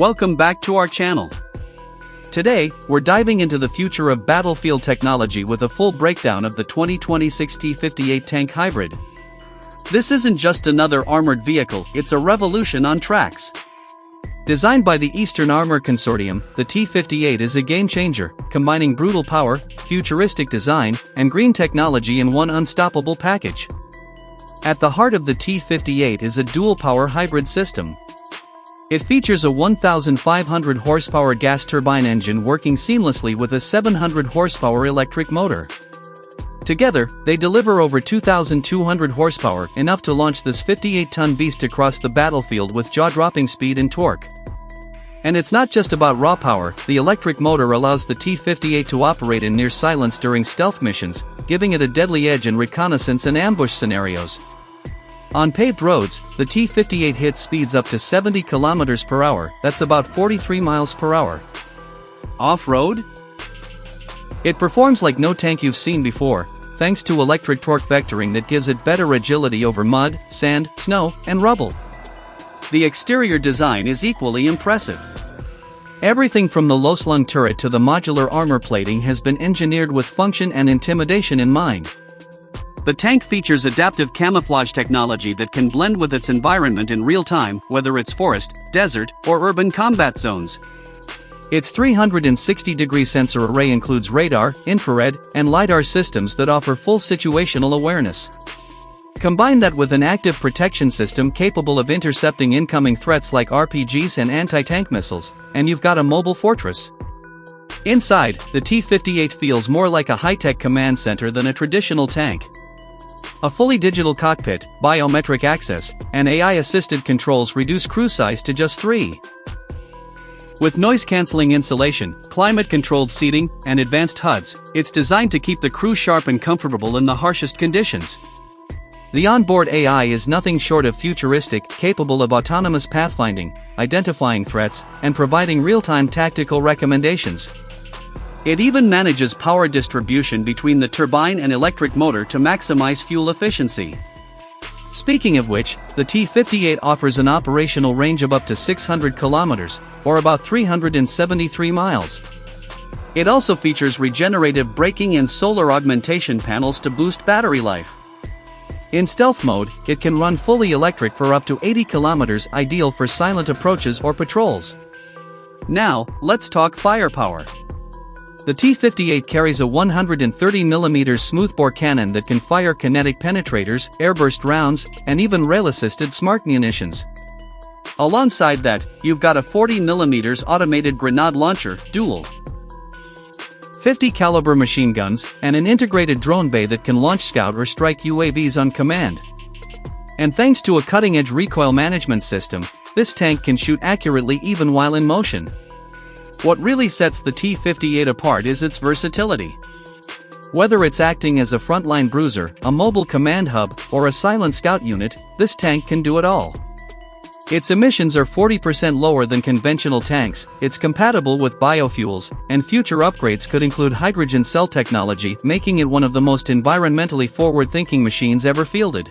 Welcome back to our channel. Today, we're diving into the future of battlefield technology with a full breakdown of the 2026 T-58 tank hybrid. This isn't just another armored vehicle, it's a revolution on tracks. Designed by the Eastern Armor Consortium, the T-58 is a game-changer, combining brutal power, futuristic design, and green technology in one unstoppable package. At the heart of the T-58 is a dual-power hybrid system. It features a 1,500 horsepower gas turbine engine working seamlessly with a 700 horsepower electric motor. Together, they deliver over 2,200 horsepower, enough to launch this 58-ton beast across the battlefield with jaw-dropping speed and torque. And it's not just about raw power, the electric motor allows the T-58 to operate in near silence during stealth missions, giving it a deadly edge in reconnaissance and ambush scenarios. On paved roads, the T-58 hits speeds up to 70 km per hour, that's about 43 miles per hour. Off-road? It performs like no tank you've seen before, thanks to electric torque vectoring that gives it better agility over mud, sand, snow, and rubble. The exterior design is equally impressive. Everything from the low-slung turret to the modular armor plating has been engineered with function and intimidation in mind. The tank features adaptive camouflage technology that can blend with its environment in real time, whether it's forest, desert, or urban combat zones. Its 360-degree sensor array includes radar, infrared, and LiDAR systems that offer full situational awareness. Combine that with an active protection system capable of intercepting incoming threats like RPGs and anti-tank missiles, and you've got a mobile fortress. Inside, the T-58 feels more like a high-tech command center than a traditional tank. A fully digital cockpit, biometric access, and AI-assisted controls reduce crew size to just 3. With noise-canceling insulation, climate-controlled seating, and advanced HUDs, it's designed to keep the crew sharp and comfortable in the harshest conditions. The onboard AI is nothing short of futuristic, capable of autonomous pathfinding, identifying threats, and providing real-time tactical recommendations. It even manages power distribution between the turbine and electric motor to maximize fuel efficiency. Speaking of which, the T-58 offers an operational range of up to 600 kilometers, or about 373 miles. It also features regenerative braking and solar augmentation panels to boost battery life. In stealth mode, it can run fully electric for up to 80 kilometers, ideal for silent approaches or patrols. Now, let's talk firepower. The T-58 carries a 130mm smoothbore cannon that can fire kinetic penetrators, airburst rounds, and even rail-assisted smart munitions. Alongside that, you've got a 40mm automated grenade launcher, dual 50 caliber machine guns, and an integrated drone bay that can launch scout or strike UAVs on command. And thanks to a cutting-edge recoil management system, this tank can shoot accurately even while in motion. What really sets the T-58 apart is its versatility. Whether it's acting as a frontline bruiser, a mobile command hub, or a silent scout unit, this tank can do it all. Its emissions are 40% lower than conventional tanks, it's compatible with biofuels, and future upgrades could include hydrogen cell technology, making it one of the most environmentally forward-thinking machines ever fielded.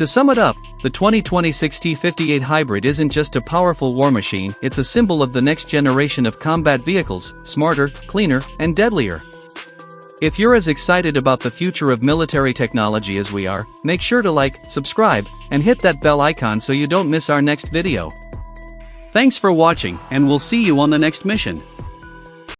To sum it up, the 2026 T-58 hybrid isn't just a powerful war machine, it's a symbol of the next generation of combat vehicles, smarter, cleaner, and deadlier. If you're as excited about the future of military technology as we are, make sure to like, subscribe, and hit that bell icon so you don't miss our next video. Thanks for watching, and we'll see you on the next mission.